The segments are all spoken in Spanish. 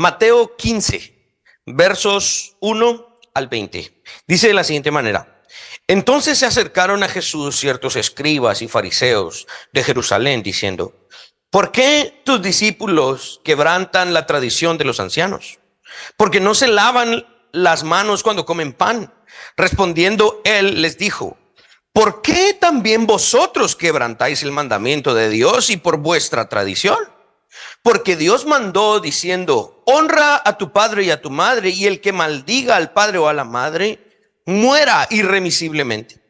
Mateo 15, versos 1 al 20. Dice de la siguiente manera: Entonces se acercaron a Jesús ciertos escribas y fariseos de Jerusalén, diciendo: ¿Por qué tus discípulos quebrantan la tradición de los ancianos? Porque no se lavan las manos cuando comen pan. Respondiendo él les dijo: ¿Por qué también vosotros quebrantáis el mandamiento de Dios y por vuestra tradición? Porque Dios mandó diciendo: honra a tu padre y a tu madre, y el que maldiga al padre o a la madre muera irremisiblemente.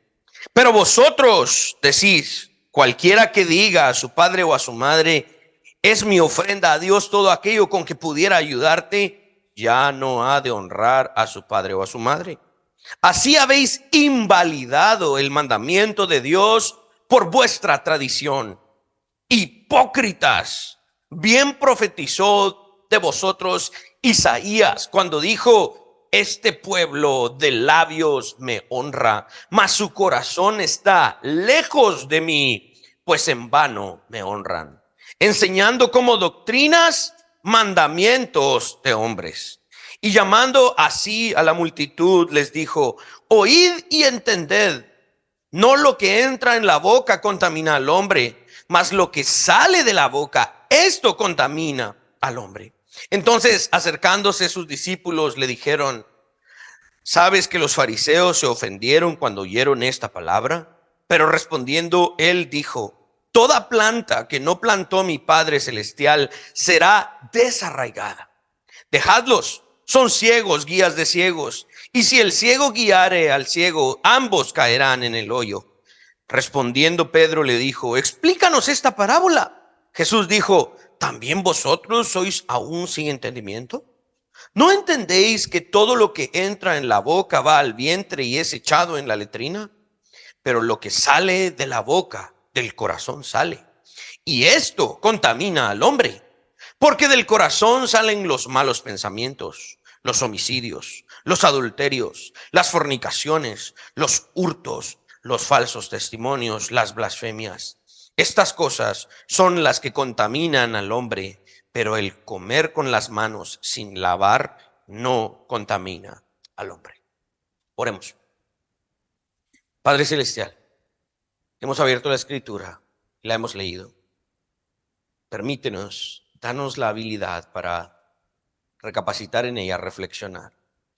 Pero vosotros decís: cualquiera que diga a su padre o a su madre, es mi ofrenda a Dios, todo aquello con que pudiera ayudarte, ya no ha de honrar a su padre o a su madre. Así habéis invalidado el mandamiento de Dios por vuestra tradición. Hipócritas, bien profetizó de vosotros Isaías cuando dijo: este pueblo de labios me honra, mas su corazón está lejos de mí, pues en vano me honran, enseñando como doctrinas mandamientos de hombres. Y llamando así a la multitud, les dijo: oíd y entended. No lo que entra en la boca contamina al hombre, mas lo que sale de la boca, esto contamina al hombre. Entonces, acercándose sus discípulos, le dijeron: ¿sabes que los fariseos se ofendieron cuando oyeron esta palabra? Pero respondiendo él dijo: toda planta que no plantó mi Padre Celestial será desarraigada. Dejadlos, son ciegos, guías de ciegos. Y si el ciego guiare al ciego, ambos caerán en el hoyo. Respondiendo Pedro le dijo: explícanos esta parábola. Jesús dijo: ¿también vosotros sois aún sin entendimiento? ¿No entendéis que todo lo que entra en la boca va al vientre y es echado en la letrina? Pero lo que sale de la boca, del corazón sale. Y esto contamina al hombre. Porque del corazón salen los malos pensamientos, los homicidios, los adulterios, las fornicaciones, los hurtos, los falsos testimonios, las blasfemias. Estas cosas son las que contaminan al hombre, pero el comer con las manos sin lavar no contamina al hombre. Oremos. Padre Celestial, hemos abierto la Escritura y la hemos leído. Permítenos, danos la habilidad para recapacitar en ella, reflexionar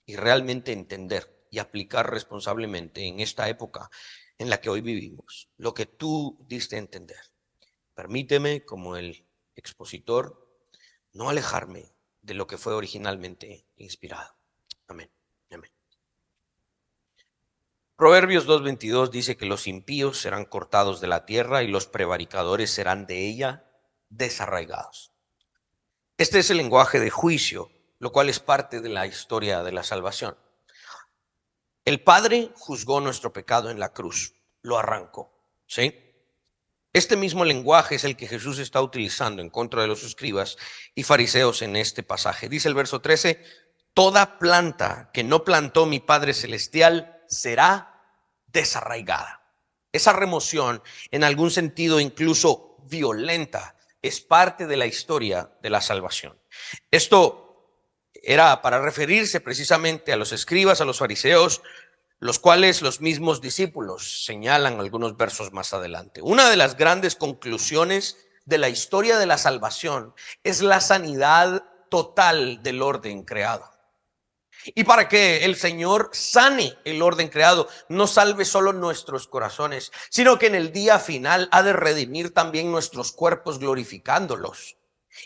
y realmente entender y aplicar responsablemente en esta época en la que hoy vivimos lo que tú diste a entender. Permíteme, como el expositor, no alejarme de lo que fue originalmente inspirado. Amén. Amén. Proverbios 2:22 dice que los impíos serán cortados de la tierra y los prevaricadores serán de ella desarraigados. Este es el lenguaje de juicio, lo cual es parte de la historia de la salvación. El Padre juzgó nuestro pecado en la cruz, lo arrancó, ¿sí? Este mismo lenguaje es el que Jesús está utilizando en contra de los escribas y fariseos en este pasaje. Dice el verso 13: toda planta que no plantó mi Padre Celestial será desarraigada. Esa remoción, en algún sentido incluso violenta, es parte de la historia de la salvación. Esto era para referirse precisamente a los escribas, a los fariseos, los cuales los mismos discípulos señalan algunos versos más adelante. Una de las grandes conclusiones de la historia de la salvación es la sanidad total del orden creado. Y para que el Señor sane el orden creado, no salve solo nuestros corazones, sino que en el día final ha de redimir también nuestros cuerpos glorificándolos.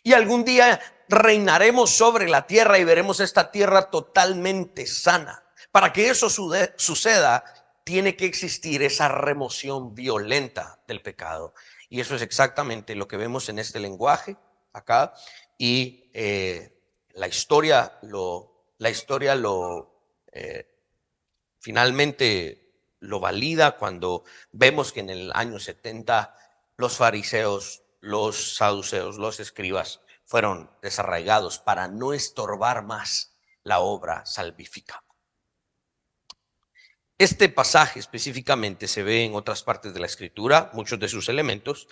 Y algún día reinaremos sobre la tierra y veremos esta tierra totalmente sana. Para que eso suceda, tiene que existir esa remoción violenta del pecado. Y eso es exactamente lo que vemos en este lenguaje acá. Y la historia finalmente lo valida cuando vemos que en el año 70 los fariseos, los saduceos, los escribas fueron desarraigados para no estorbar más la obra salvífica. Este pasaje específicamente se ve en otras partes de la Escritura, muchos de sus elementos,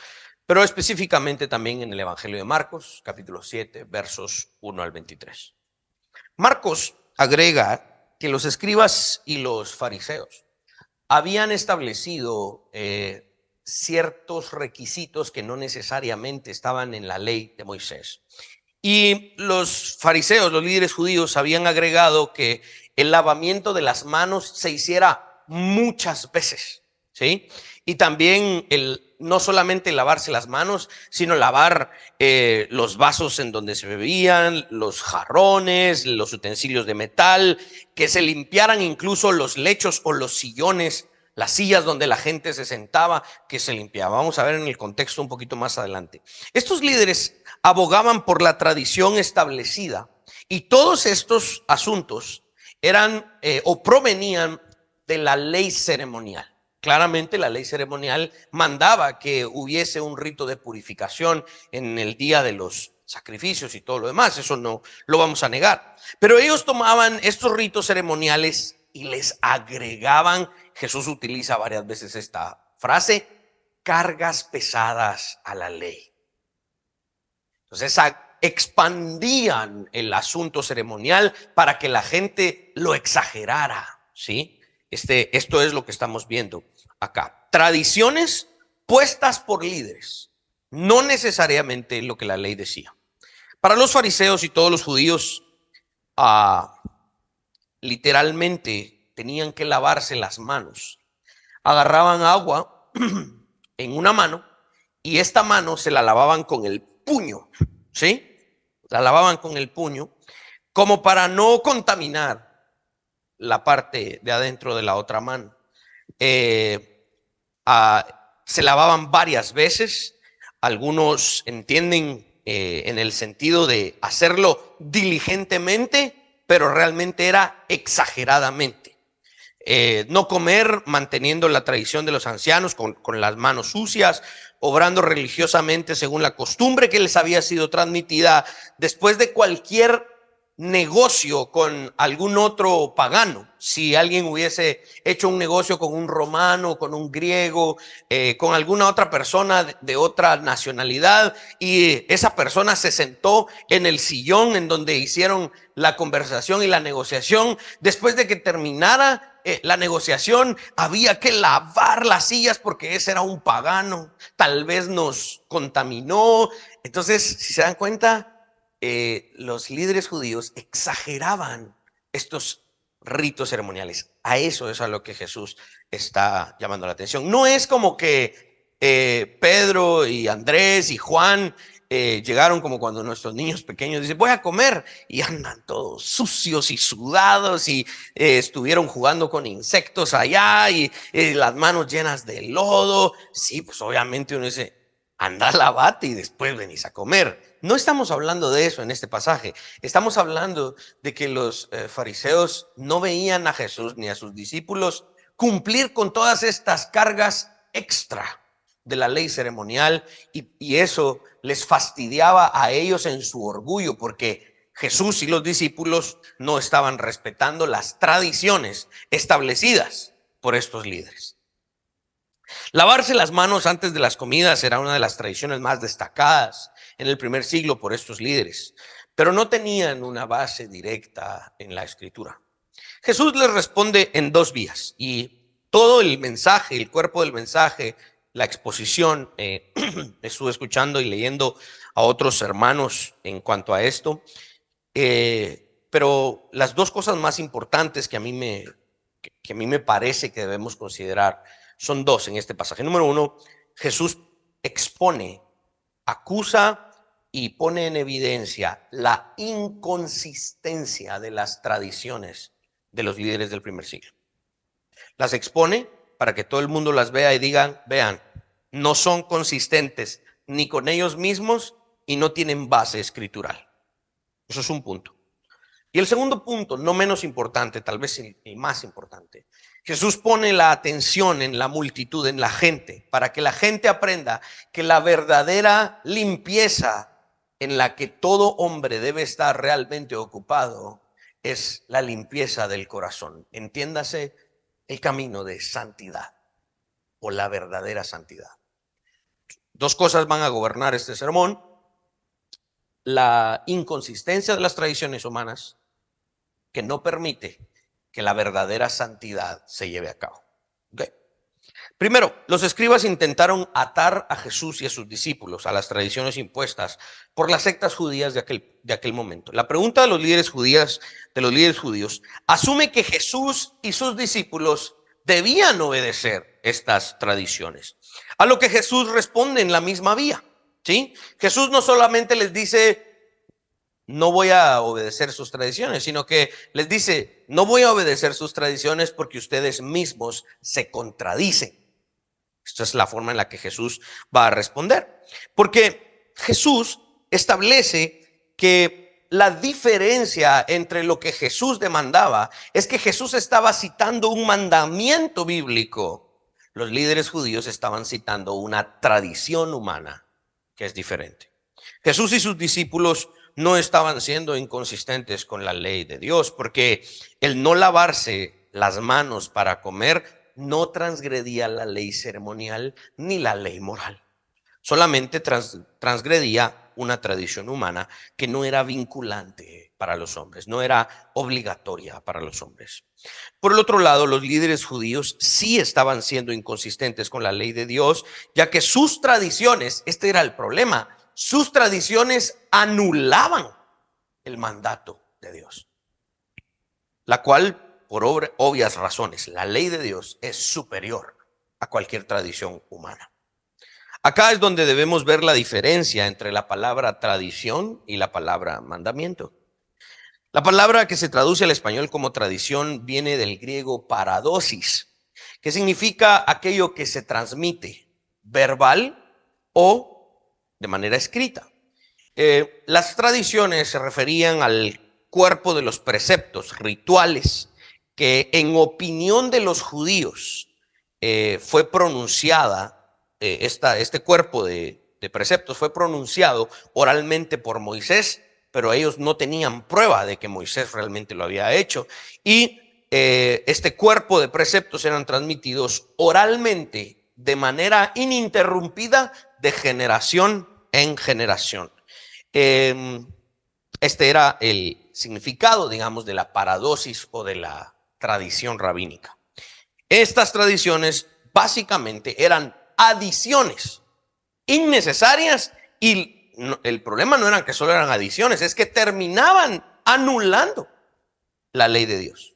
pero específicamente también en el Evangelio de Marcos, capítulo 7, versos 1 al 23. Marcos agrega que los escribas y los fariseos habían establecido ciertos requisitos que no necesariamente estaban en la ley de Moisés. Y los fariseos, los líderes judíos, habían agregado que el lavamiento de las manos se hiciera muchas veces, ¿sí? Y también no solamente lavarse las manos, sino lavar los vasos en donde se bebían, los jarrones, los utensilios de metal, que se limpiaran incluso los lechos o los sillones, las sillas donde la gente se sentaba, que se limpiaba. Vamos a ver en el contexto un poquito más adelante. Estos líderes abogaban por la tradición establecida y todos estos asuntos eran o provenían de la ley ceremonial. Claramente la ley ceremonial mandaba que hubiese un rito de purificación en el día de los sacrificios y todo lo demás, eso no lo vamos a negar. Pero ellos tomaban estos ritos ceremoniales y les agregaban, Jesús utiliza varias veces esta frase, cargas pesadas a la ley. Entonces expandían el asunto ceremonial para que la gente lo exagerara, ¿sí? Esto es lo que estamos viendo acá. Tradiciones puestas por líderes, no necesariamente lo que la ley decía. Para los fariseos y todos los judíos, literalmente tenían que lavarse las manos. Agarraban agua en una mano y esta mano se la lavaban con el puño, ¿sí? La lavaban con el puño como para no contaminar la parte de adentro de la otra mano. Se lavaban varias veces. Algunos entienden en el sentido de hacerlo diligentemente, pero realmente era exageradamente. No comer manteniendo la tradición de los ancianos con las manos sucias, obrando religiosamente según la costumbre que les había sido transmitida después de cualquier negocio con algún otro pagano. Si alguien hubiese hecho un negocio con un romano, con un griego, con alguna otra persona de otra nacionalidad, y esa persona se sentó en el sillón en donde hicieron la conversación y la negociación, después de que terminara la negociación, había que lavar las sillas porque ese era un pagano, tal vez nos contaminó. Entonces, si se dan cuenta, los líderes judíos exageraban estos ritos ceremoniales. A eso es a lo que Jesús está llamando la atención. No es como que Pedro y Andrés y Juan llegaron como cuando nuestros niños pequeños dicen voy a comer y andan todos sucios y sudados y estuvieron jugando con insectos allá y las manos llenas de lodo. Sí, pues obviamente uno dice anda, lavate y después venís a comer. No estamos hablando de eso en este pasaje. Estamos hablando de que los fariseos no veían a Jesús ni a sus discípulos cumplir con todas estas cargas extra de la ley ceremonial y eso les fastidiaba a ellos en su orgullo porque Jesús y los discípulos no estaban respetando las tradiciones establecidas por estos líderes. Lavarse las manos antes de las comidas era una de las tradiciones más destacadas en el primer siglo por estos líderes, pero no tenían una base directa en la escritura. Jesús les responde en dos vías y todo el mensaje, el cuerpo del mensaje, la exposición, estuve escuchando y leyendo a otros hermanos en cuanto a esto, pero las dos cosas más importantes que a mí me parece que debemos considerar son dos en este pasaje. Número uno, Jesús expone, acusa y pone en evidencia la inconsistencia de las tradiciones de los líderes del primer siglo. Las expone para que todo el mundo las vea y digan, vean, no son consistentes ni con ellos mismos y no tienen base escritural. Eso es un punto. Y el segundo punto, no menos importante, tal vez el más importante, Jesús pone la atención en la multitud, en la gente, para que la gente aprenda que la verdadera limpieza en la que todo hombre debe estar realmente ocupado es la limpieza del corazón. Entiéndase el camino de santidad o la verdadera santidad. Dos cosas van a gobernar este sermón: la inconsistencia de las tradiciones humanas, que no permite que la verdadera santidad se lleve a cabo. ¿Okay? Primero, los escribas intentaron atar a Jesús y a sus discípulos a las tradiciones impuestas por las sectas judías de aquel momento. La pregunta de los líderes judíos, asume que Jesús y sus discípulos debían obedecer estas tradiciones. A lo que Jesús responde en la misma vía, ¿sí? Jesús no solamente les dice: no voy a obedecer sus tradiciones, sino que les dice: no voy a obedecer sus tradiciones porque ustedes mismos se contradicen. Esta es la forma en la que Jesús va a responder. Porque Jesús establece que la diferencia entre lo que Jesús demandaba es que Jesús estaba citando un mandamiento bíblico. Los líderes judíos estaban citando una tradición humana que es diferente. Jesús y sus discípulos no estaban siendo inconsistentes con la ley de Dios, porque el no lavarse las manos para comer no transgredía la ley ceremonial ni la ley moral. Solamente transgredía una tradición humana que no era vinculante para los hombres, no era obligatoria para los hombres. Por el otro lado, los líderes judíos sí estaban siendo inconsistentes con la ley de Dios, ya que sus tradiciones, este era el problema, sus tradiciones anulaban el mandato de Dios, la cual, por obvias razones, la ley de Dios es superior a cualquier tradición humana. Acá es donde debemos ver la diferencia entre la palabra tradición y la palabra mandamiento. La palabra que se traduce al español como tradición viene del griego paradosis, que significa aquello que se transmite verbal o de manera escrita. Las tradiciones se referían al cuerpo de los preceptos, rituales, que en opinión de los judíos fue pronunciada, este cuerpo de preceptos fue pronunciado oralmente por Moisés, pero ellos no tenían prueba de que Moisés realmente lo había hecho. Y este cuerpo de preceptos eran transmitidos oralmente de manera ininterrumpida de generación en generación. Este era el significado, digamos, de la paradosis o de la tradición rabínica. Estas tradiciones básicamente eran adiciones innecesarias, y el problema no era que solo eran adiciones, es que terminaban anulando la ley de Dios.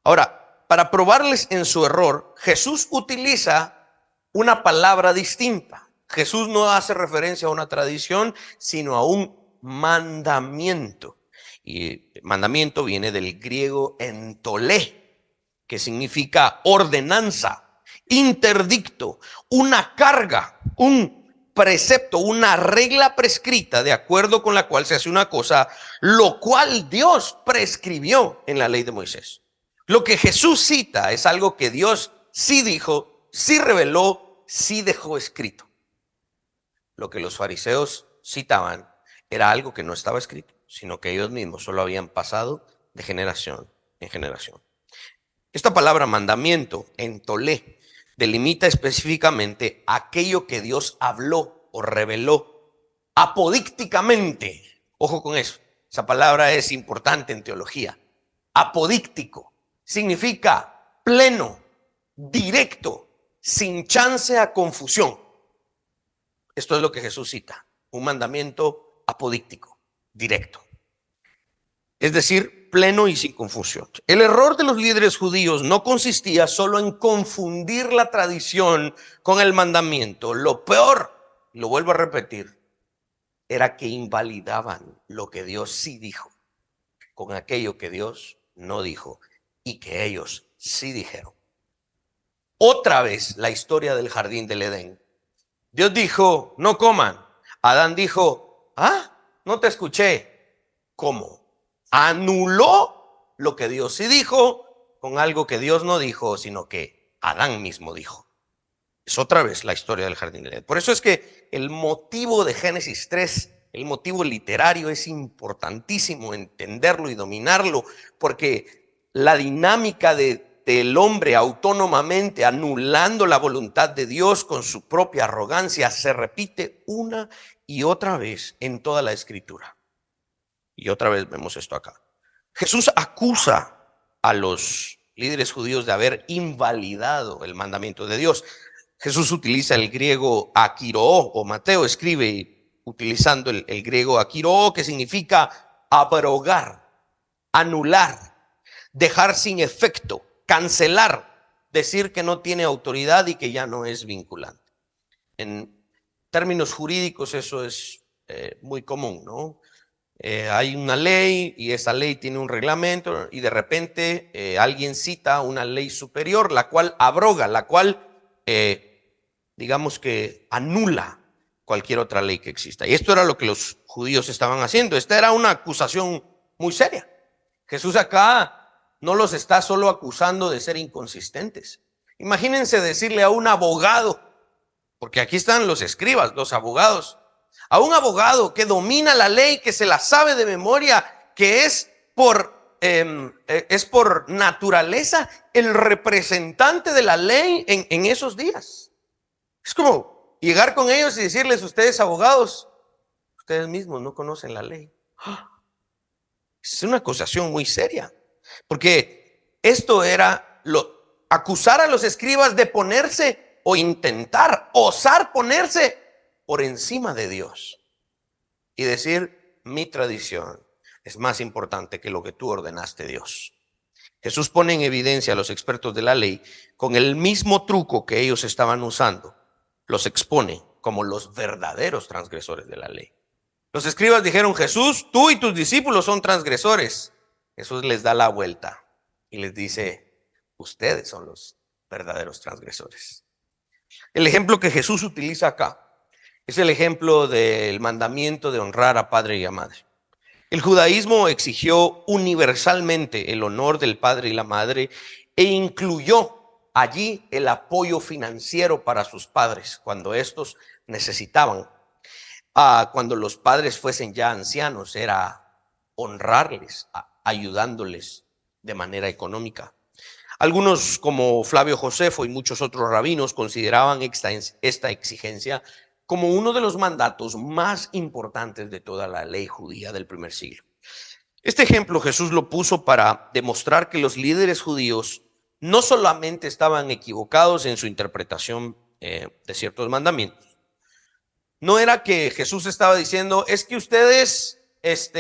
Ahora, para probarles en su error, Jesús utiliza una palabra distinta. Jesús no hace referencia a una tradición, sino a un mandamiento. Y mandamiento viene del griego entolé, que significa ordenanza, interdicto, una carga, un precepto, una regla prescrita de acuerdo con la cual se hace una cosa, lo cual Dios prescribió en la ley de Moisés. Lo que Jesús cita es algo que Dios sí dijo, sí reveló, sí dejó escrito. Lo que los fariseos citaban era algo que no estaba escrito, sino que ellos mismos solo habían pasado de generación en generación. Esta palabra mandamiento, entolé, delimita específicamente aquello que Dios habló o reveló apodícticamente. Ojo con eso, esa palabra es importante en teología. Apodíctico significa pleno, directo, sin chance a confusión. Esto es lo que Jesús cita, un mandamiento apodíctico, directo. Es decir, pleno y sin confusión. El error de los líderes judíos no consistía solo en confundir la tradición con el mandamiento. Lo peor, lo vuelvo a repetir, era que invalidaban lo que Dios sí dijo con aquello que Dios no dijo y que ellos sí dijeron. Otra vez la historia del jardín del Edén. Dios dijo: no coman. Adán dijo: no te escuché. ¿Cómo? Anuló lo que Dios sí dijo con algo que Dios no dijo, sino que Adán mismo dijo. Es otra vez la historia del jardín del Edén. Por eso es que el motivo de Génesis 3, el motivo literario, es importantísimo entenderlo y dominarlo, porque la dinámica de del hombre autónomamente anulando la voluntad de Dios con su propia arrogancia se repite una y otra vez en toda la Escritura. Y otra vez vemos esto acá. Jesús acusa a los líderes judíos de haber invalidado el mandamiento de Dios. Jesús utiliza el griego akiró, o Mateo escribe utilizando el griego akiró, que significa abrogar, anular, dejar sin efecto, cancelar, decir que no tiene autoridad y que ya no es vinculante. En términos jurídicos eso es muy común, ¿no? Hay una ley y esa ley tiene un reglamento y de repente alguien cita una ley superior, la cual abroga, la cual digamos que anula cualquier otra ley que exista. Y esto era lo que los judíos estaban haciendo. Esta era una acusación muy seria. Jesús acá no los está solo acusando de ser inconsistentes. Imagínense decirle a un abogado, porque aquí están los escribas, los abogados, a un abogado que domina la ley, que se la sabe de memoria, que es por naturaleza el representante de la ley en esos días. Es como llegar con ellos y decirles: ustedes abogados, ustedes mismos no conocen la ley. Es una acusación muy seria, porque esto era acusar a los escribas de ponerse o intentar, osar ponerse por encima de Dios y decir: mi tradición es más importante que lo que tú ordenaste, Dios. Jesús pone en evidencia a los expertos de la ley con el mismo truco que ellos estaban usando. Los expone como los verdaderos transgresores de la ley. Los escribas dijeron: Jesús, tú y tus discípulos son transgresores. Jesús les da la vuelta y les dice: ustedes son los verdaderos transgresores. El ejemplo que Jesús utiliza acá es el ejemplo del mandamiento de honrar a padre y a madre. El judaísmo exigió universalmente el honor del padre y la madre e incluyó allí el apoyo financiero para sus padres cuando estos necesitaban. Cuando los padres fuesen ya ancianos, era honrarles, ayudándoles de manera económica. Algunos, como Flavio Josefo y muchos otros rabinos, consideraban esta exigencia como uno de los mandatos más importantes de toda la ley judía del primer siglo. Este ejemplo Jesús lo puso para demostrar que los líderes judíos no solamente estaban equivocados en su interpretación de ciertos mandamientos. No era que Jesús estaba diciendo: es que ustedes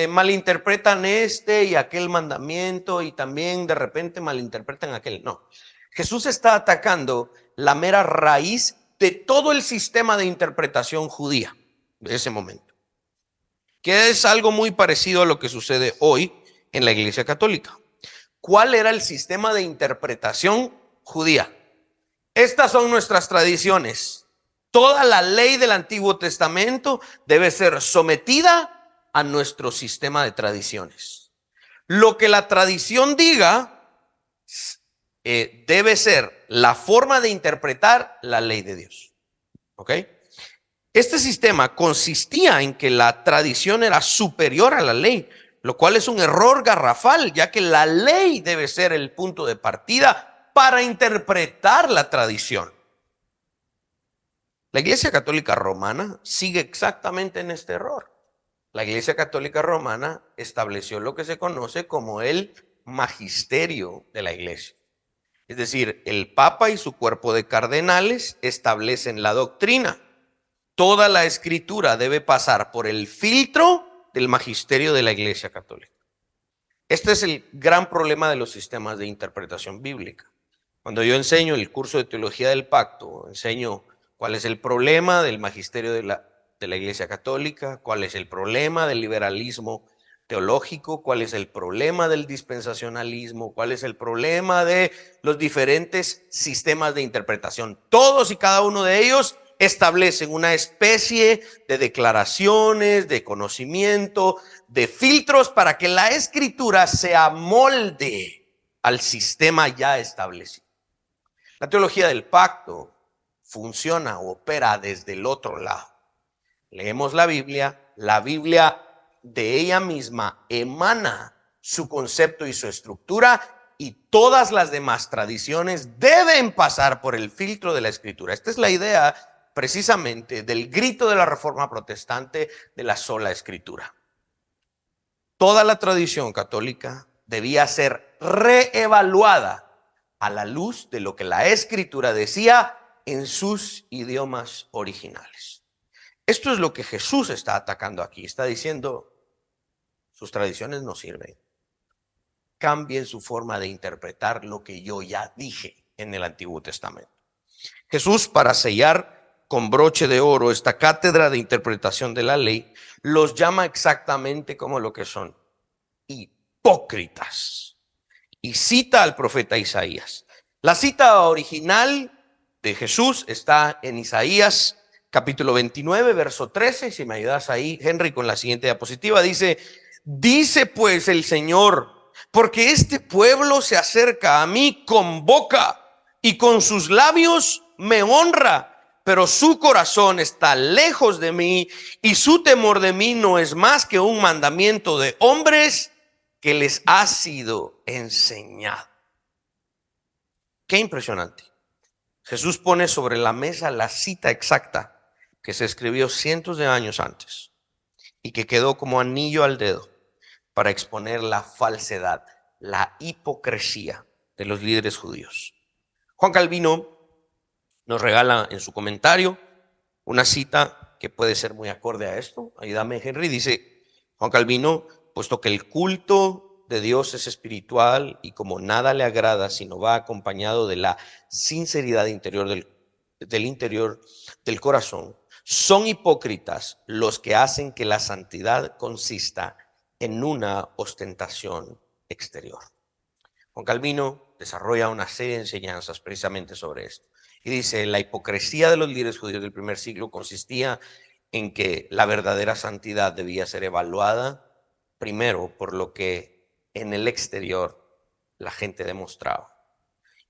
malinterpretan este y aquel mandamiento y también de repente malinterpretan aquel. No, Jesús está atacando la mera raíz de todo el sistema de interpretación judía de ese momento, que es algo muy parecido a lo que sucede hoy en la Iglesia Católica. ¿Cuál era el sistema de interpretación judía? Estas son nuestras tradiciones. Toda la ley del Antiguo Testamento debe ser sometida a nuestro sistema de tradiciones. Lo que la tradición diga debe ser la forma de interpretar la ley de Dios. ¿Ok? Este sistema consistía en que la tradición era superior a la ley, lo cual es un error garrafal, ya que la ley debe ser el punto de partida para interpretar la tradición. La Iglesia Católica Romana sigue exactamente en este error. La Iglesia Católica Romana estableció lo que se conoce como el magisterio de la Iglesia. Es decir, el Papa y su cuerpo de cardenales establecen la doctrina. Toda la escritura debe pasar por el filtro del magisterio de la Iglesia Católica. Este es el gran problema de los sistemas de interpretación bíblica. Cuando yo enseño el curso de teología del pacto, enseño cuál es el problema del magisterio de la Iglesia Católica, cuál es el problema del liberalismo teológico, cuál es el problema del dispensacionalismo, cuál es el problema de los diferentes sistemas de interpretación. Todos y cada uno de ellos establecen una especie de declaraciones, de conocimiento, de filtros para que la escritura se amolde al sistema ya establecido. La teología del pacto funciona o opera desde el otro lado. Leemos la Biblia de ella misma emana su concepto y su estructura y todas las demás tradiciones deben pasar por el filtro de la Escritura. Esta es la idea precisamente del grito de la Reforma Protestante de la sola Escritura. Toda la tradición católica debía ser reevaluada a la luz de lo que la Escritura decía en sus idiomas originales. Esto es lo que Jesús está atacando aquí. Está diciendo, sus tradiciones no sirven. Cambien su forma de interpretar lo que yo ya dije en el Antiguo Testamento. Jesús, para sellar con broche de oro esta cátedra de interpretación de la ley, los llama exactamente como lo que son: hipócritas. Y cita al profeta Isaías. La cita original de Jesús está en Isaías capítulo 29, verso 13. Si me ayudas ahí, Henry, con la siguiente diapositiva, dice pues el Señor, porque este pueblo se acerca a mí con boca y con sus labios me honra, pero su corazón está lejos de mí y su temor de mí no es más que un mandamiento de hombres que les ha sido enseñado. Qué impresionante. Jesús pone sobre la mesa la cita exacta que se escribió cientos de años antes y que quedó como anillo al dedo para exponer la falsedad, la hipocresía de los líderes judíos. Juan Calvino nos regala en su comentario una cita que puede ser muy acorde a esto. Ayúdame, Henry. Dice Juan Calvino: puesto que el culto de Dios es espiritual y como nada le agrada sino va acompañado de la sinceridad interior del interior del corazón, son hipócritas los que hacen que la santidad consista en una ostentación exterior. Juan Calvino desarrolla una serie de enseñanzas precisamente sobre esto. Y dice, la hipocresía de los líderes judíos del primer siglo consistía en que la verdadera santidad debía ser evaluada primero por lo que en el exterior la gente demostraba.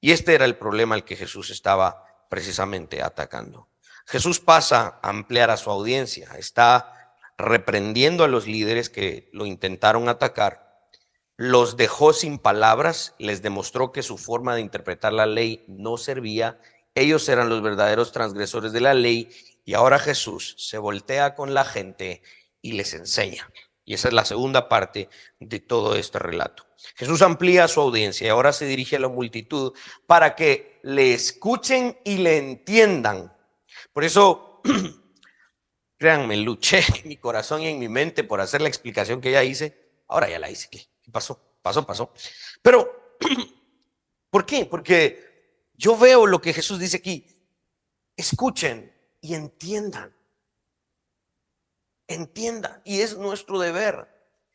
Y este era el problema al que Jesús estaba precisamente atacando. Jesús pasa a ampliar a su audiencia, está reprendiendo a los líderes que lo intentaron atacar, los dejó sin palabras, les demostró que su forma de interpretar la ley no servía, ellos eran los verdaderos transgresores de la ley, y ahora Jesús se voltea con la gente y les enseña. Y esa es la segunda parte de todo este relato. Jesús amplía su audiencia y ahora se dirige a la multitud para que le escuchen y le entiendan. Por eso, créanme, luché en mi corazón y en mi mente por hacer la explicación que ya hice. Ahora ya la hice. ¿Qué pasó? Pasó. Pero, ¿por qué? Porque yo veo lo que Jesús dice aquí. Escuchen y entiendan. Entiendan. Y es nuestro deber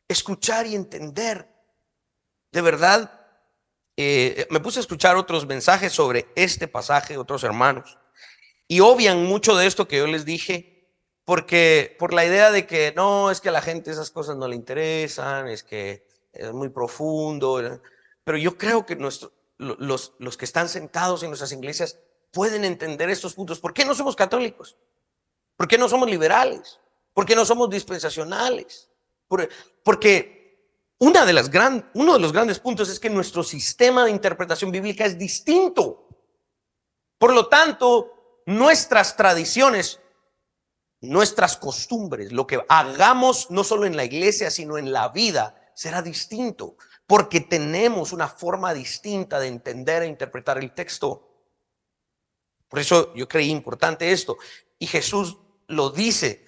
escuchar y entender. De verdad, me puse a escuchar otros mensajes sobre este pasaje, otros hermanos, y obvian mucho de esto que yo les dije, porque por la idea de que no, es que a la gente esas cosas no le interesan, es que es muy profundo, pero yo creo que los que están sentados en nuestras iglesias pueden entender estos puntos. ¿Por qué no somos católicos? ¿Por qué no somos liberales? ¿Por qué no somos dispensacionales? Porque uno de los grandes puntos es que nuestro sistema de interpretación bíblica es distinto. Por lo tanto, nuestras tradiciones, nuestras costumbres, lo que hagamos no solo en la iglesia, sino en la vida, será distinto, porque tenemos una forma distinta de entender e interpretar el texto. Por eso yo creí importante esto. Y Jesús lo dice,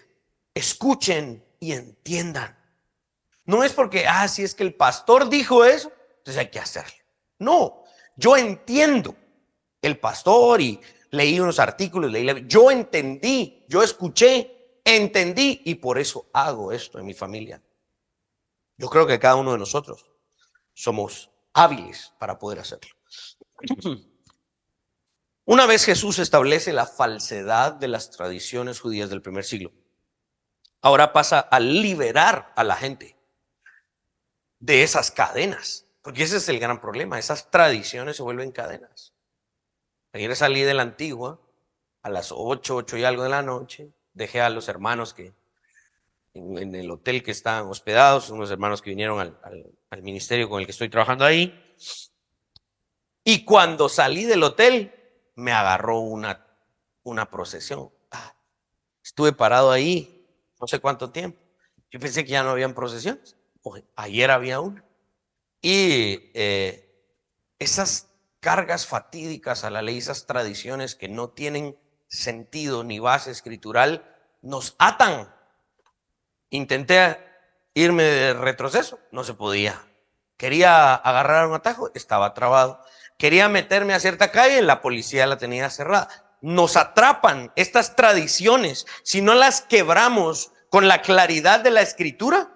escuchen y entiendan. No es porque, si es que el pastor dijo eso, entonces hay que hacerlo. No, yo entiendo el pastor y leí unos artículos, yo entendí, yo escuché, entendí y por eso hago esto en mi familia. Yo creo que cada uno de nosotros somos hábiles para poder hacerlo. Una vez Jesús establece la falsedad de las tradiciones judías del primer siglo, ahora pasa a liberar a la gente de esas cadenas, porque ese es el gran problema, esas tradiciones se vuelven cadenas. Ayer salí de la antigua a las 8 y algo de la noche, dejé a los hermanos que en el hotel que están hospedados, unos hermanos que vinieron al ministerio con el que estoy trabajando ahí, Y cuando salí del hotel, me agarró una procesión. Estuve parado ahí no sé cuánto tiempo. Yo pensé que ya no habían procesiones. Ayer había una. Y esas cargas fatídicas a la ley, esas tradiciones que no tienen sentido ni base escritural, nos atan. Intenté irme de retroceso, no se podía. Quería agarrar un atajo, estaba trabado. Quería meterme a cierta calle, la policía la tenía cerrada. Nos atrapan estas tradiciones. Si no las quebramos con la claridad de la escritura,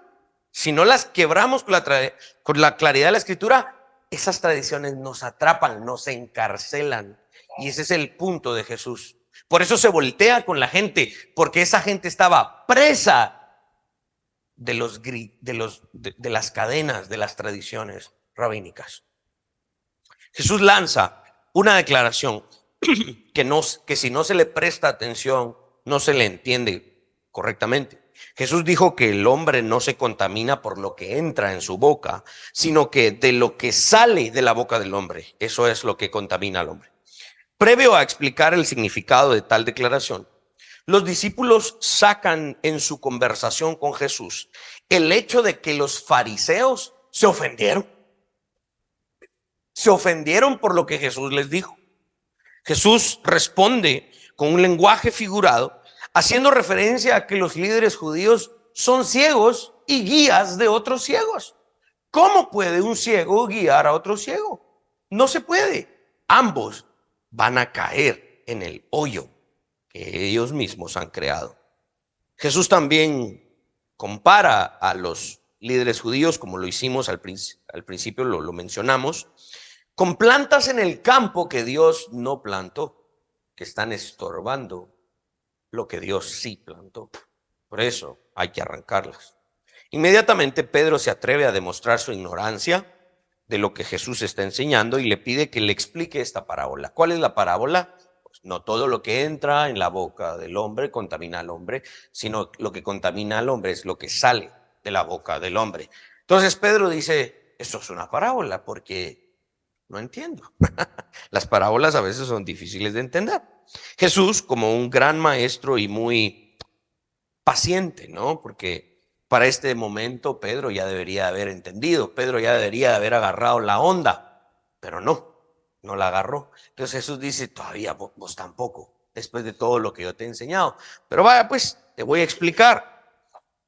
si no las quebramos con la claridad de la escritura, esas tradiciones nos atrapan, nos encarcelan. Y ese es el punto de Jesús. Por eso se voltea con la gente, porque esa gente estaba presa de las cadenas de las tradiciones rabínicas. Jesús lanza una declaración que si no se le presta atención, no se le entiende correctamente. Jesús dijo que el hombre no se contamina por lo que entra en su boca, sino que de lo que sale de la boca del hombre, eso es lo que contamina al hombre. Previo a explicar el significado de tal declaración, los discípulos sacan en su conversación con Jesús el hecho de que los fariseos se ofendieron. Se ofendieron por lo que Jesús les dijo. Jesús responde con un lenguaje figurado, haciendo referencia a que los líderes judíos son ciegos y guías de otros ciegos. ¿Cómo puede un ciego guiar a otro ciego? No se puede. Ambos van a caer en el hoyo que ellos mismos han creado. Jesús también compara a los líderes judíos, como lo hicimos al principio lo mencionamos, con plantas en el campo que Dios no plantó, que están estorbando lo que Dios sí plantó. Por eso hay que arrancarlas. Inmediatamente Pedro se atreve a demostrar su ignorancia de lo que Jesús está enseñando y le pide que le explique esta parábola. ¿Cuál es la parábola? Pues no todo lo que entra en la boca del hombre contamina al hombre, sino lo que contamina al hombre es lo que sale de la boca del hombre. Entonces Pedro dice, esto es una parábola porque no entiendo. Las parábolas a veces son difíciles de entender. Jesús, como un gran maestro y muy paciente, ¿no? Porque para este momento Pedro ya debería haber entendido, Pedro ya debería haber agarrado la onda, pero no la agarró. Entonces Jesús dice, todavía vos tampoco, después de todo lo que yo te he enseñado. Pero vaya, pues, te voy a explicar.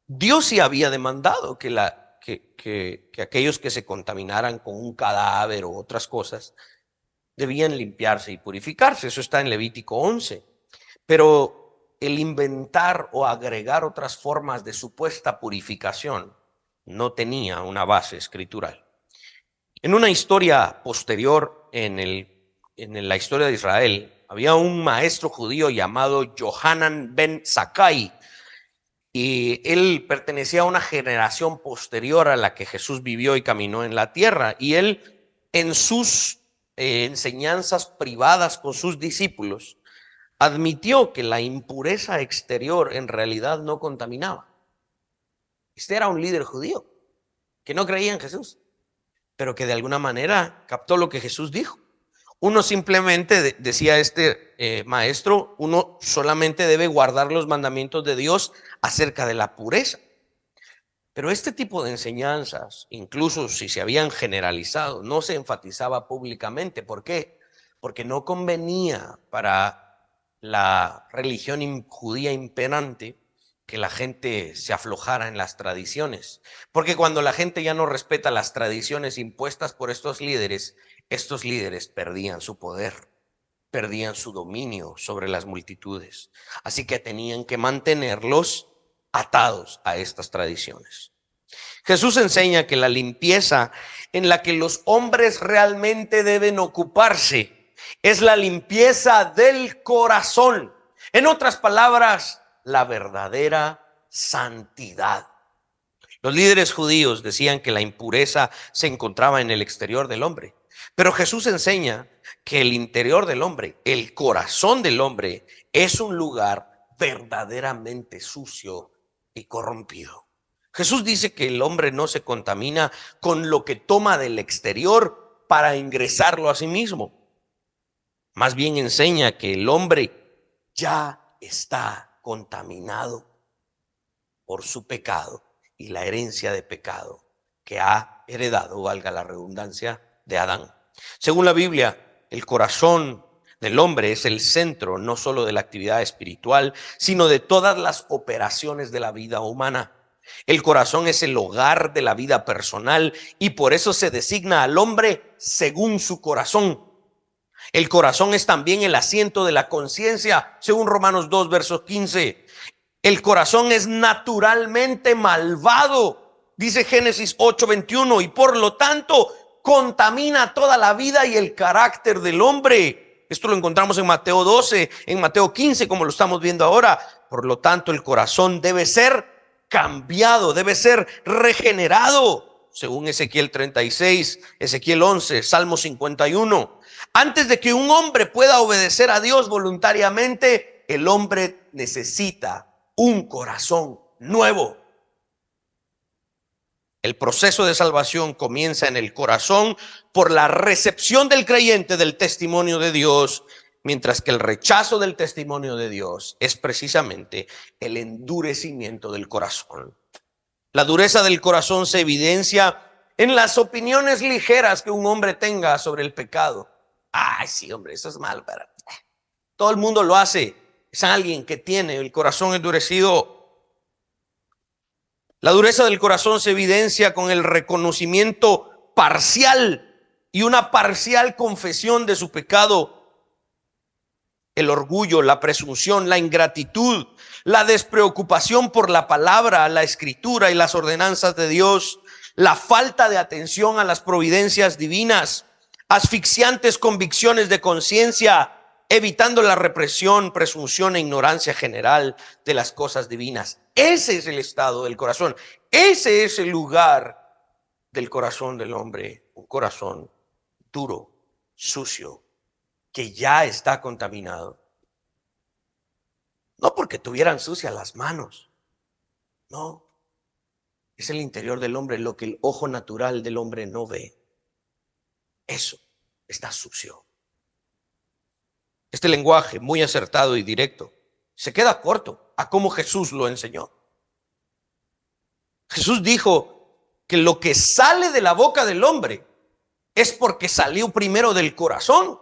Dios sí había demandado que aquellos que se contaminaran con un cadáver o otras cosas debían limpiarse y purificarse. Eso está en Levítico 11. Pero el inventar o agregar otras formas de supuesta purificación no tenía una base escritural. En una historia posterior, en la historia de Israel, había un maestro judío llamado Johanan ben Zakkai, y él pertenecía a una generación posterior a la que Jesús vivió y caminó en la tierra. Y él, en sus enseñanzas privadas con sus discípulos, admitió que la impureza exterior en realidad no contaminaba. Este era un líder judío que no creía en Jesús, pero que de alguna manera captó lo que Jesús dijo. Uno simplemente, decía este maestro, uno solamente debe guardar los mandamientos de Dios acerca de la pureza. Pero este tipo de enseñanzas, incluso si se habían generalizado, no se enfatizaba públicamente. ¿Por qué? Porque no convenía para la religión judía imperante que la gente se aflojara en las tradiciones. Porque cuando la gente ya no respeta las tradiciones impuestas por estos líderes perdían su poder, perdían su dominio sobre las multitudes. Así que tenían que mantenerlos atados a estas tradiciones. Jesús enseña que la limpieza en la que los hombres realmente deben ocuparse es la limpieza del corazón. En otras palabras, la verdadera santidad. Los líderes judíos decían que la impureza se encontraba en el exterior del hombre, pero Jesús enseña que el interior del hombre, el corazón del hombre, es un lugar verdaderamente sucio y corrompido. Jesús dice que el hombre no se contamina con lo que toma del exterior, para ingresarlo a sí mismo. Más bien enseña que el hombre ya está contaminado por su pecado y la herencia de pecado que ha heredado, valga la redundancia, de Adán. Según la Biblia, el corazón del hombre es el centro no solo de la actividad espiritual, sino de todas las operaciones de la vida humana. El corazón es el hogar de la vida personal y por eso se designa al hombre según su corazón. El corazón es también el asiento de la conciencia, según Romanos 2, versos 15. El corazón es naturalmente malvado, dice Génesis 8:21, y por lo tanto contamina toda la vida y el carácter del hombre. Esto lo encontramos en Mateo 12, en Mateo 15, como lo estamos viendo ahora. Por lo tanto, el corazón debe ser cambiado, debe ser regenerado, según Ezequiel 36, Ezequiel 11, Salmo 51. Antes de que un hombre pueda obedecer a Dios voluntariamente, el hombre necesita un corazón nuevo. El proceso de salvación comienza en el corazón por la recepción del creyente del testimonio de Dios, mientras que el rechazo del testimonio de Dios es precisamente el endurecimiento del corazón. La dureza del corazón se evidencia en las opiniones ligeras que un hombre tenga sobre el pecado. Ay, sí, hombre, eso es mal, pero todo el mundo lo hace. Es alguien que tiene el corazón endurecido. La dureza del corazón se evidencia con el reconocimiento parcial y una parcial confesión de su pecado. El orgullo, la presunción, la ingratitud, la despreocupación por la palabra, la escritura y las ordenanzas de Dios, la falta de atención a las providencias divinas, asfixiantes convicciones de conciencia, evitando la represión, presunción e ignorancia general de las cosas divinas. Ese es el estado del corazón. Ese es el lugar del corazón del hombre. Un corazón duro, sucio, que ya está contaminado. No porque tuvieran sucias las manos. No. Es el interior del hombre, lo que el ojo natural del hombre no ve. Eso está sucio. Este lenguaje muy acertado y directo se queda corto a cómo Jesús lo enseñó. Jesús dijo que lo que sale de la boca del hombre es porque salió primero del corazón.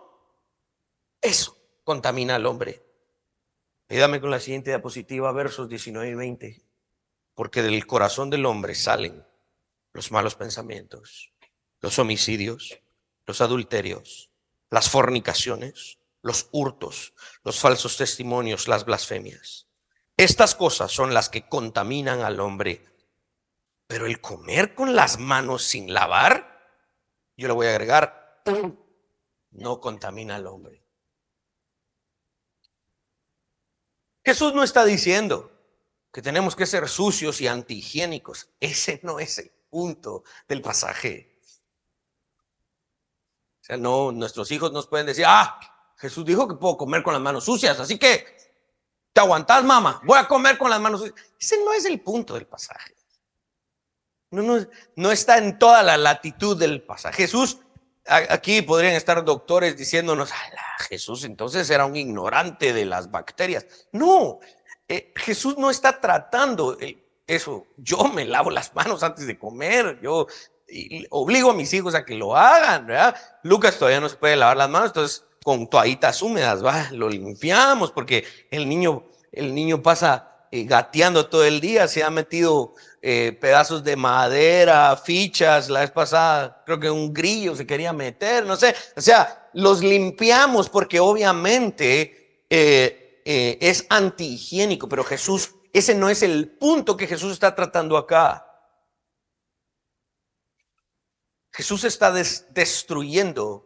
Eso contamina al hombre. Ayúdame con la siguiente diapositiva, versos 19 y 20. Porque del corazón del hombre salen los malos pensamientos, los homicidios, los adulterios, las fornicaciones, los hurtos, los falsos testimonios, las blasfemias. Estas cosas son las que contaminan al hombre. Pero el comer con las manos sin lavar, yo le voy a agregar, no contamina al hombre. Jesús no está diciendo que tenemos que ser sucios y antihigiénicos. Ese no es el punto del pasaje. O sea, no, nuestros hijos nos pueden decir, Jesús dijo que puedo comer con las manos sucias, así que te aguantás, mamá, voy a comer con las manos sucias. Ese no es el punto del pasaje. No está en toda la latitud del pasaje. Jesús, aquí podrían estar doctores diciéndonos, Jesús entonces era un ignorante de las bacterias. No, Jesús no está tratando eso. Yo me lavo las manos antes de comer, yo obligo a mis hijos a que lo hagan, ¿verdad? Lucas todavía no se puede lavar las manos, entonces con toallitas húmedas, lo limpiamos porque el niño pasa gateando todo el día, se ha metido pedazos de madera, fichas, la vez pasada creo que un grillo se quería meter, no sé, o sea, los limpiamos porque obviamente es antihigiénico, pero Jesús, ese no es el punto que Jesús está tratando acá. Jesús está destruyendo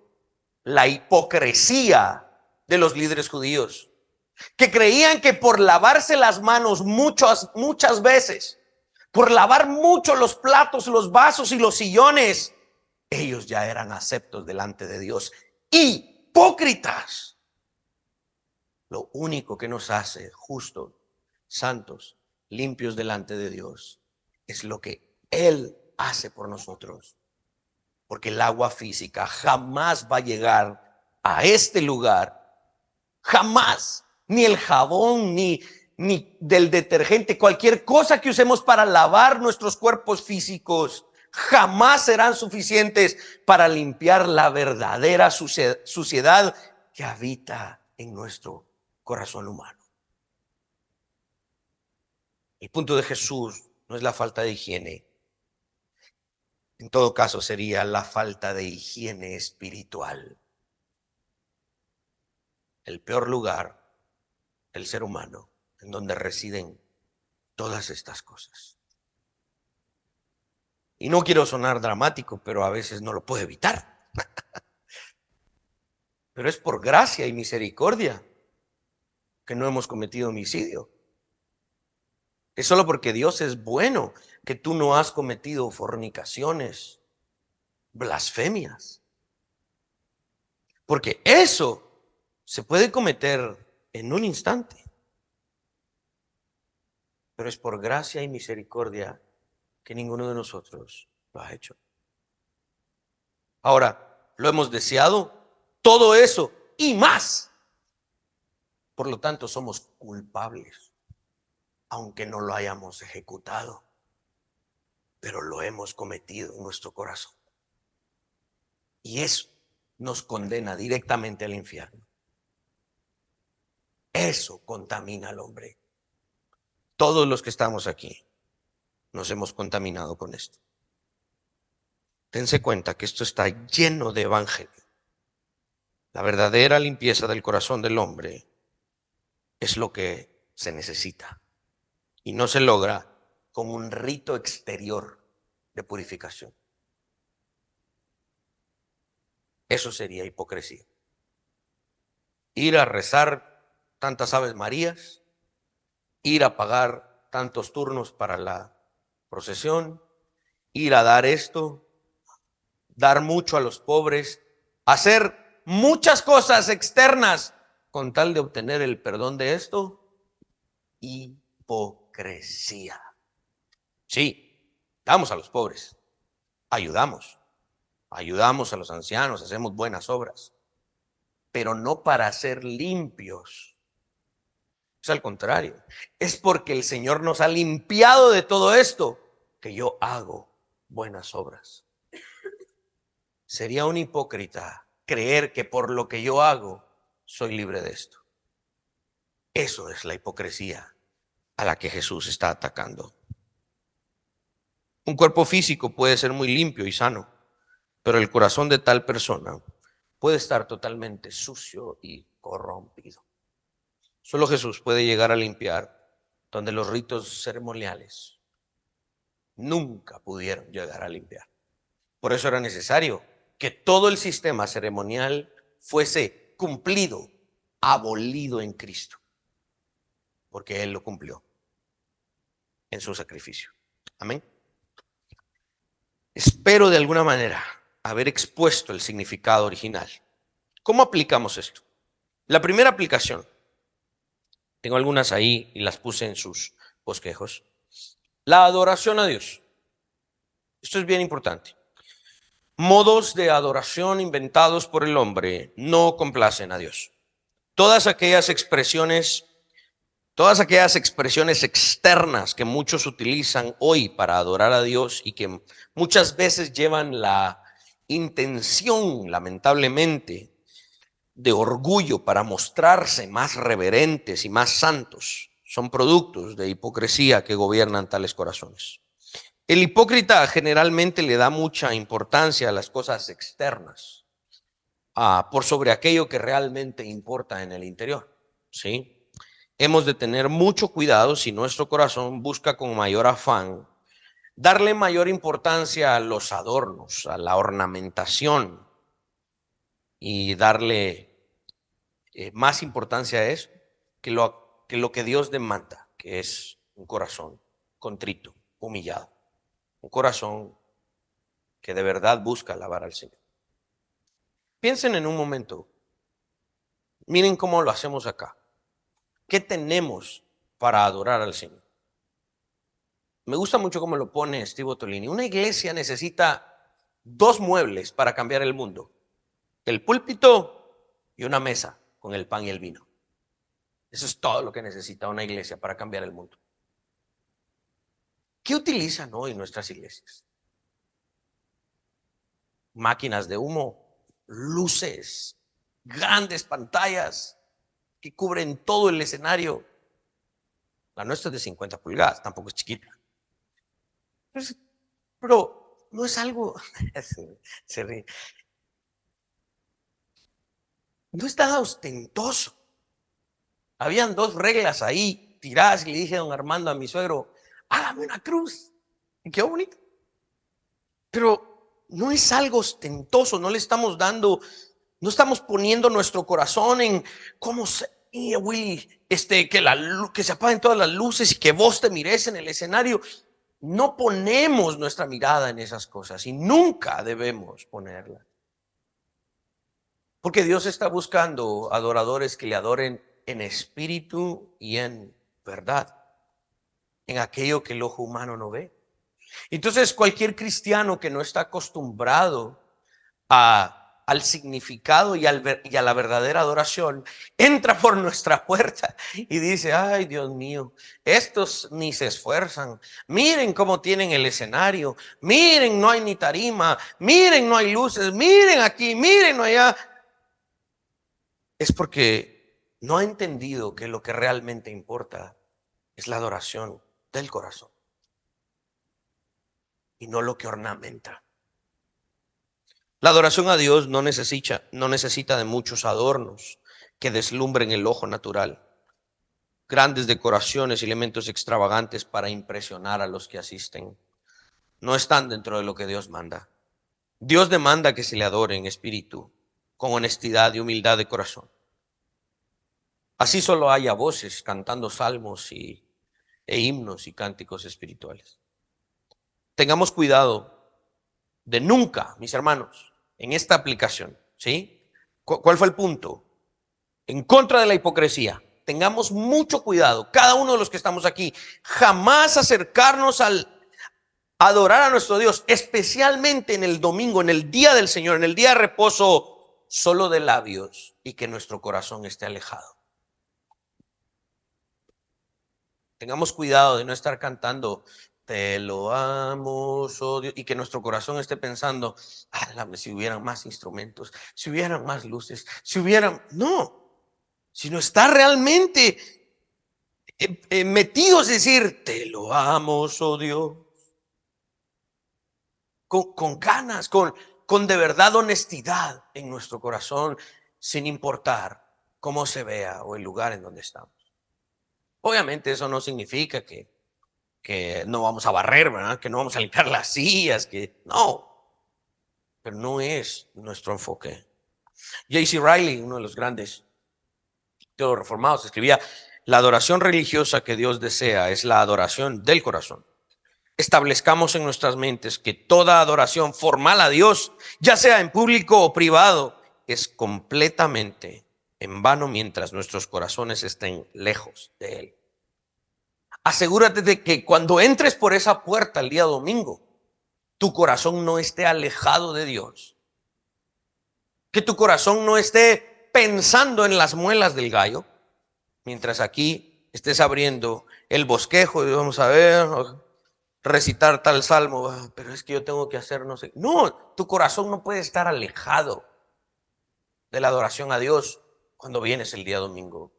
la hipocresía de los líderes judíos, que creían que por lavarse las manos muchas veces, por lavar mucho los platos, los vasos y los sillones, ellos ya eran aceptos delante de Dios. Hipócritas. Lo único que nos hace justos, santos, limpios delante de Dios es lo que Él hace por nosotros. porque el agua física jamás va a llegar a este lugar, jamás, ni el jabón, ni del detergente, cualquier cosa que usemos para lavar nuestros cuerpos físicos, jamás serán suficientes para limpiar la verdadera suciedad que habita en nuestro corazón humano. El punto de Jesús no es la falta de higiene. En todo caso, sería la falta de higiene espiritual. El peor lugar, el ser humano, en donde residen todas estas cosas. Y no quiero sonar dramático, pero a veces no lo puedo evitar. Pero es por gracia y misericordia que no hemos cometido homicidio. Es solo porque Dios es bueno que tú no has cometido fornicaciones, blasfemias. Porque eso se puede cometer en un instante. Pero es por gracia y misericordia que ninguno de nosotros lo ha hecho. Ahora, lo hemos deseado, todo eso y más. Por lo tanto, somos culpables, aunque no lo hayamos ejecutado, pero lo hemos cometido en nuestro corazón. Y eso nos condena directamente al infierno. Eso contamina al hombre. Todos los que estamos aquí nos hemos contaminado con esto. Dense cuenta que esto está lleno de evangelio. La verdadera limpieza del corazón del hombre es lo que se necesita y no se logra con un rito exterior de purificación. Eso sería hipocresía. Ir a rezar tantas Aves Marías, ir a pagar tantos turnos para la procesión, ir a dar esto, dar mucho a los pobres, hacer muchas cosas externas con tal de obtener el perdón de esto. Hipocresía. Sí, damos a los pobres, ayudamos a los ancianos, hacemos buenas obras, pero no para ser limpios. Es al contrario, es porque el Señor nos ha limpiado de todo esto que yo hago buenas obras. Sería un hipócrita creer que por lo que yo hago soy libre de esto. Eso es la hipocresía a la que Jesús está atacando. Un cuerpo físico puede ser muy limpio y sano, pero el corazón de tal persona puede estar totalmente sucio y corrompido. Solo Jesús puede llegar a limpiar donde los ritos ceremoniales nunca pudieron llegar a limpiar. Por eso era necesario que todo el sistema ceremonial fuese cumplido, abolido en Cristo, porque Él lo cumplió en su sacrificio. Amén. Espero de alguna manera haber expuesto el significado original. ¿Cómo aplicamos esto? La primera aplicación, tengo algunas ahí y las puse en sus bosquejos. La adoración a Dios. Esto es bien importante. Modos de adoración inventados por el hombre no complacen a Dios. Todas aquellas expresiones externas que muchos utilizan hoy para adorar a Dios y que muchas veces llevan la intención, lamentablemente, de orgullo para mostrarse más reverentes y más santos, son productos de hipocresía que gobiernan tales corazones. El hipócrita generalmente le da mucha importancia a las cosas externas, por sobre aquello que realmente importa en el interior, ¿sí? Hemos de tener mucho cuidado si nuestro corazón busca con mayor afán darle mayor importancia a los adornos, a la ornamentación y darle más importancia a eso que lo que Dios demanda, que es un corazón contrito, humillado, un corazón que de verdad busca alabar al Señor. Piensen en un momento, miren cómo lo hacemos acá. ¿Qué tenemos para adorar al Señor? Me gusta mucho cómo lo pone Steve Ottolini. Una iglesia necesita dos muebles para cambiar el mundo: el púlpito y una mesa con el pan y el vino. Eso es todo lo que necesita una iglesia para cambiar el mundo. ¿Qué utilizan hoy nuestras iglesias? Máquinas de humo, luces, grandes pantallas que cubren todo el escenario. La nuestra es de 50 pulgadas, tampoco es chiquita. Pero no es algo, se ríe, no es nada ostentoso. Habían dos reglas ahí tiradas y le dije a don Armando, a mi suegro: hágame una cruz. Y quedó bonito. Pero no es algo ostentoso, no le estamos dando, no estamos poniendo nuestro corazón en cómo se, Willy, que se apaguen todas las luces y que vos te mires en el escenario. No ponemos nuestra mirada en esas cosas y nunca debemos ponerla. Porque Dios está buscando adoradores que le adoren en espíritu y en verdad, en aquello que el ojo humano no ve. Entonces, cualquier cristiano que no está acostumbrado al significado y a la verdadera adoración, entra por nuestra puerta y dice: ay, Dios mío, estos ni se esfuerzan, miren cómo tienen el escenario, miren, no hay ni tarima, miren, no hay luces, miren aquí, miren allá. Es porque no ha entendido que lo que realmente importa es la adoración del corazón y no lo que ornamenta. La adoración a Dios no necesita de muchos adornos que deslumbren el ojo natural, grandes decoraciones y elementos extravagantes para impresionar a los que asisten. No están dentro de lo que Dios manda. Dios demanda que se le adore en espíritu, con honestidad y humildad de corazón. Así solo haya voces cantando salmos e himnos y cánticos espirituales. Tengamos cuidado de nunca, mis hermanos, en esta aplicación, ¿sí? ¿Cuál fue el punto? En contra de la hipocresía. Tengamos mucho cuidado, cada uno de los que estamos aquí, jamás acercarnos al adorar a nuestro Dios, especialmente en el domingo, en el día del Señor, en el día de reposo, solo de labios, y que nuestro corazón esté alejado. Tengamos cuidado de no estar cantando te lo amo, oh Dios, y que nuestro corazón esté pensando: si hubieran más instrumentos, si hubieran más luces, si hubieran... No, sino estar realmente metidos, es decir, te lo amo, oh Dios, con ganas, con de verdad honestidad en nuestro corazón, sin importar cómo se vea o el lugar en donde estamos. Obviamente eso no significa que no vamos a barrer, ¿verdad? Que no vamos a limpiar las sillas, que no, pero no es nuestro enfoque. J.C. Riley, uno de los grandes teólogos reformados, escribía: la adoración religiosa que Dios desea es la adoración del corazón. Establezcamos en nuestras mentes que toda adoración formal a Dios, ya sea en público o privado, es completamente en vano mientras nuestros corazones estén lejos de Él. Asegúrate de que cuando entres por esa puerta el día domingo, tu corazón no esté alejado de Dios. Que tu corazón no esté pensando en las muelas del gallo, mientras aquí estés abriendo el bosquejo y vamos a ver, recitar tal salmo, pero es que yo tengo que hacer no sé. No, tu corazón no puede estar alejado de la adoración a Dios cuando vienes el día domingo.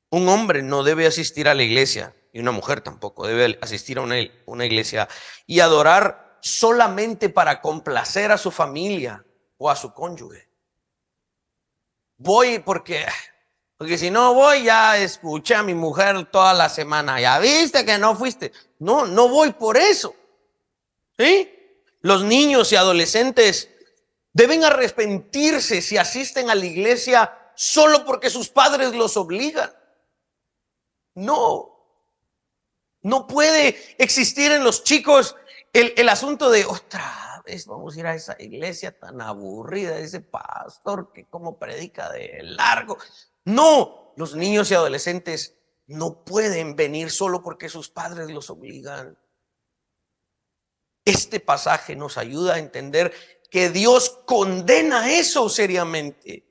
Un hombre no debe asistir a la iglesia, y una mujer tampoco debe asistir a una iglesia y adorar solamente para complacer a su familia o a su cónyuge. Voy porque si no voy, ya escuché a mi mujer toda la semana, ya viste que no fuiste. No, no voy por eso. ¿Sí? Los niños y adolescentes deben arrepentirse si asisten a la iglesia solo porque sus padres los obligan. No, no puede existir en los chicos el asunto de otra vez vamos a ir a esa iglesia tan aburrida, ese pastor que como predica de largo. No, los niños y adolescentes no pueden venir solo porque sus padres los obligan. Este pasaje nos ayuda a entender que Dios condena eso seriamente.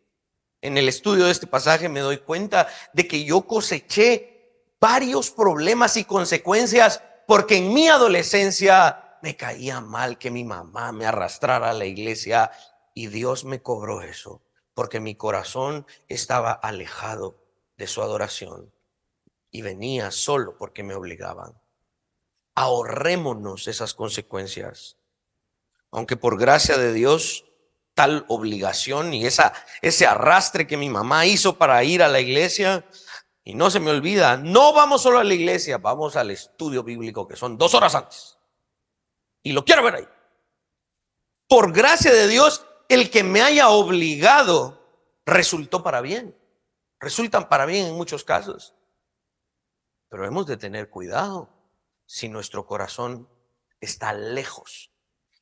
En el estudio de este pasaje me doy cuenta de que yo coseché varios problemas y consecuencias porque en mi adolescencia me caía mal que mi mamá me arrastrara a la iglesia, y Dios me cobró eso porque mi corazón estaba alejado de su adoración y venía solo porque me obligaban. Ahorrémonos esas consecuencias. Aunque por gracia de Dios, tal obligación y ese arrastre que mi mamá hizo para ir a la iglesia, y no se me olvida, no vamos solo a la iglesia, vamos al estudio bíblico, que son 2 horas antes. Y lo quiero ver ahí. Por gracia de Dios, el que me haya obligado resultó para bien. Resultan para bien en muchos casos. Pero hemos de tener cuidado si nuestro corazón está lejos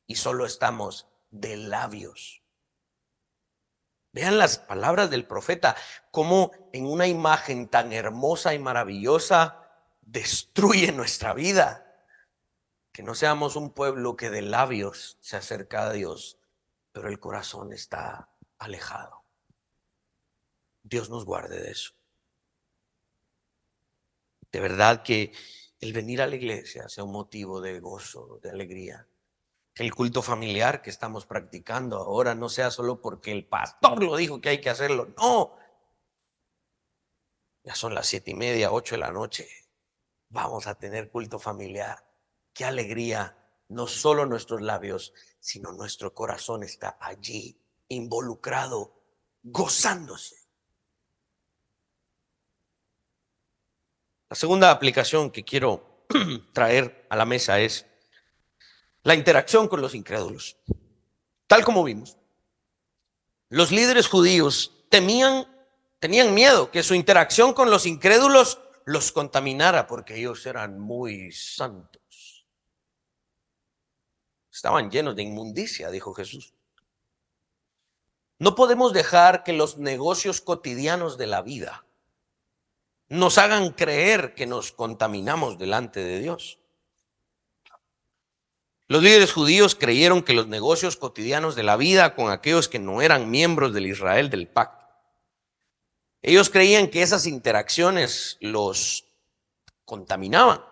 y solo estamos de labios. Vean las palabras del profeta, cómo en una imagen tan hermosa y maravillosa destruye nuestra vida. Que no seamos un pueblo que de labios se acerca a Dios, pero el corazón está alejado. Dios nos guarde de eso. De verdad que el venir a la iglesia sea un motivo de gozo, de alegría. Que el culto familiar que estamos practicando ahora no sea solo porque el pastor lo dijo que hay que hacerlo. No. Ya son las 7:30, 8 de la noche. Vamos a tener culto familiar. Qué alegría. No solo nuestros labios, sino nuestro corazón está allí, involucrado, gozándose. La segunda aplicación que quiero traer a la mesa es la interacción con los incrédulos. Tal como vimos, los líderes judíos tenían miedo que su interacción con los incrédulos los contaminara porque ellos eran muy santos. Estaban llenos de inmundicia, dijo Jesús. No podemos dejar que los negocios cotidianos de la vida nos hagan creer que nos contaminamos delante de Dios. Los líderes judíos creyeron que los negocios cotidianos de la vida con aquellos que no eran miembros del Israel del pacto, ellos creían que esas interacciones los contaminaban.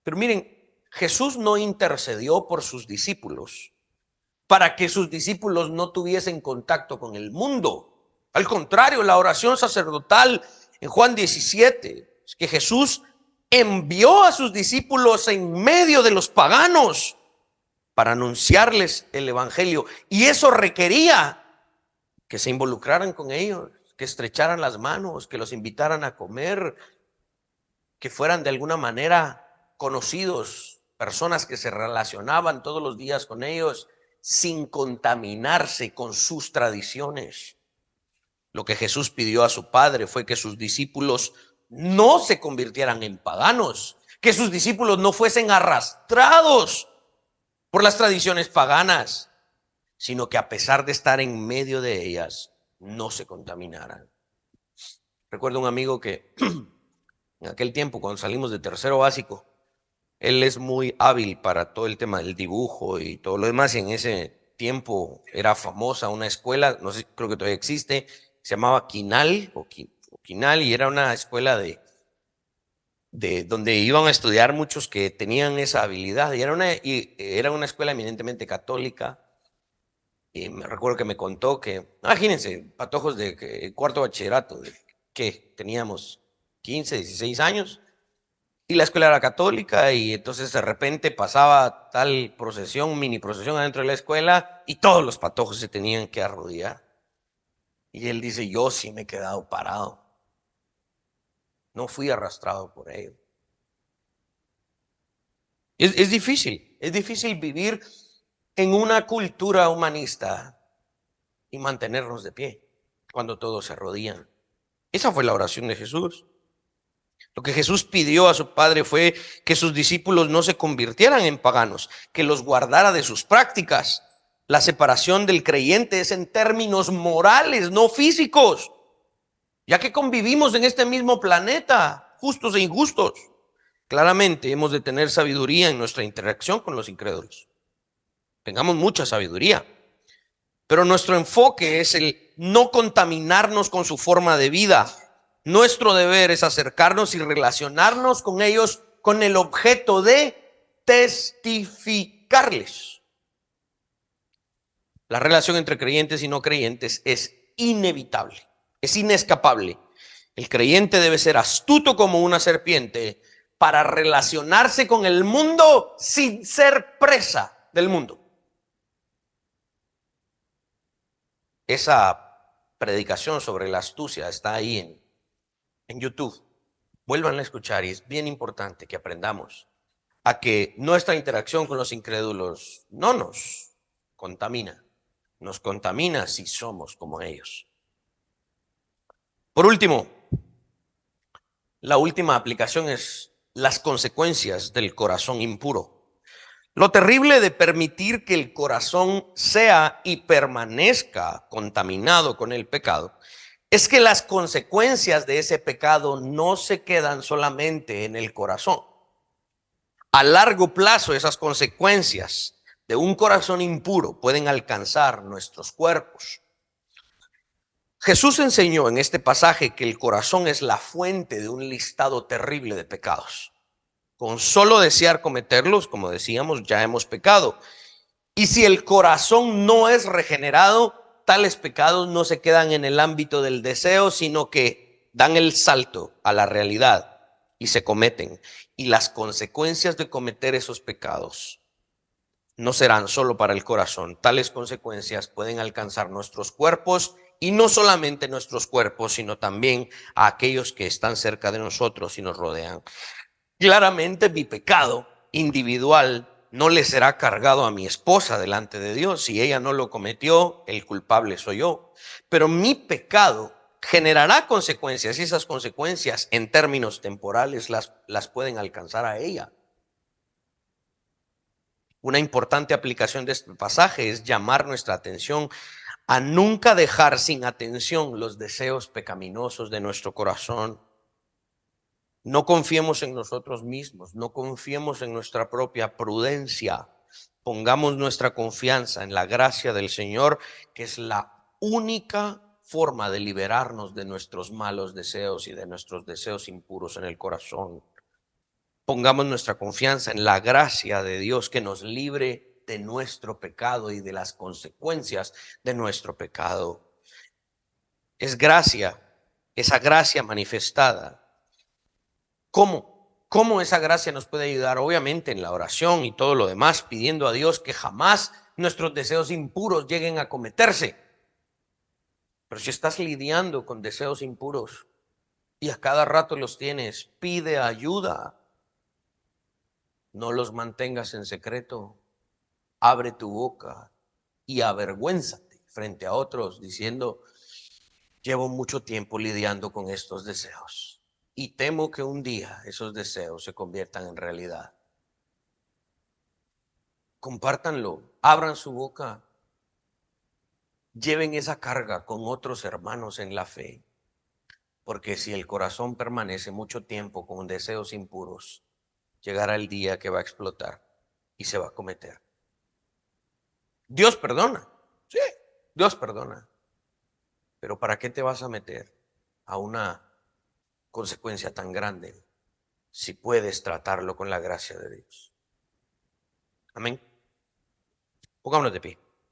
Pero miren, Jesús no intercedió por sus discípulos para que sus discípulos no tuviesen contacto con el mundo. Al contrario, la oración sacerdotal en Juan 17 es que Jesús envió a sus discípulos en medio de los paganos para anunciarles el evangelio, y eso requería que se involucraran con ellos, que estrecharan las manos, que los invitaran a comer, que fueran de alguna manera conocidos, personas que se relacionaban todos los días con ellos sin contaminarse con sus tradiciones. Lo que Jesús pidió a su Padre fue que sus discípulos no se convirtieran en paganos, que sus discípulos no fuesen arrastrados por las tradiciones paganas, sino que a pesar de estar en medio de ellas, no se contaminaran. Recuerdo un amigo que en aquel tiempo, cuando salimos de tercero básico, él es muy hábil para todo el tema del dibujo y todo lo demás, y en ese tiempo era famosa una escuela, no sé, creo que todavía existe, se llamaba Quinal o Quinal, y era una escuela de donde iban a estudiar muchos que tenían esa habilidad, y era una escuela eminentemente católica. Y me recuerdo que me contó que, imagínense, patojos de cuarto bachillerato, que teníamos 15, 16 años, y la escuela era católica, y entonces de repente pasaba tal procesión, mini procesión adentro de la escuela, y todos los patojos se tenían que arrodillar. Y él dice, yo sí me he quedado parado. No fui arrastrado por ellos. Es difícil vivir en una cultura humanista y mantenernos de pie cuando todos se arrodillan. Esa fue la oración de Jesús. Lo que Jesús pidió a su Padre fue que sus discípulos no se convirtieran en paganos, que los guardara de sus prácticas. La separación del creyente es en términos morales, no físicos, ya que convivimos en este mismo planeta, justos e injustos. Claramente hemos de tener sabiduría en nuestra interacción con los incrédulos. Tengamos mucha sabiduría. Pero nuestro enfoque es el no contaminarnos con su forma de vida. Nuestro deber es acercarnos y relacionarnos con ellos con el objeto de testificarles. La relación entre creyentes y no creyentes es inevitable, es inescapable. El creyente debe ser astuto como una serpiente para relacionarse con el mundo sin ser presa del mundo. Esa predicación sobre la astucia está ahí en YouTube. Vuelvan a escuchar y es bien importante que aprendamos a que nuestra interacción con los incrédulos no nos contamina si somos como ellos. Por último, la última aplicación es las consecuencias del corazón impuro. Lo terrible de permitir que el corazón sea y permanezca contaminado con el pecado es que las consecuencias de ese pecado no se quedan solamente en el corazón. A largo plazo, esas consecuencias de un corazón impuro pueden alcanzar nuestros cuerpos. Jesús enseñó en este pasaje que el corazón es la fuente de un listado terrible de pecados. Con solo desear cometerlos, como decíamos, ya hemos pecado. Y si el corazón no es regenerado, tales pecados no se quedan en el ámbito del deseo, sino que dan el salto a la realidad y se cometen. Y las consecuencias de cometer esos pecados no serán solo para el corazón. Tales consecuencias pueden alcanzar nuestros cuerpos y no solamente nuestros cuerpos, sino también a aquellos que están cerca de nosotros y nos rodean. Claramente mi pecado individual no le será cargado a mi esposa delante de Dios. Si ella no lo cometió, el culpable soy yo. Pero mi pecado generará consecuencias y esas consecuencias en términos temporales las pueden alcanzar a ella. Una importante aplicación de este pasaje es llamar nuestra atención a nunca dejar sin atención los deseos pecaminosos de nuestro corazón. No confiemos en nosotros mismos, no confiemos en nuestra propia prudencia. Pongamos nuestra confianza en la gracia del Señor, que es la única forma de liberarnos de nuestros malos deseos y de nuestros deseos impuros en el corazón. Pongamos nuestra confianza en la gracia de Dios que nos libre de nuestro pecado y de las consecuencias de nuestro pecado. Es gracia, esa gracia manifestada. ¿Cómo esa gracia nos puede ayudar? Obviamente en la oración y todo lo demás, pidiendo a Dios que jamás nuestros deseos impuros lleguen a cometerse. Pero si estás lidiando con deseos impuros y a cada rato los tienes, pide ayuda. No los mantengas en secreto. Abre tu boca y avergüénzate frente a otros diciendo: llevo mucho tiempo lidiando con estos deseos y temo que un día esos deseos se conviertan en realidad. Compártanlo, abran su boca, lleven esa carga con otros hermanos en la fe, porque si el corazón permanece mucho tiempo con deseos impuros, llegará el día que va a explotar y se va a cometer. Dios perdona, sí, Dios perdona, pero ¿para qué te vas a meter a una consecuencia tan grande si puedes tratarlo con la gracia de Dios? Amén. Pongámonos de pie.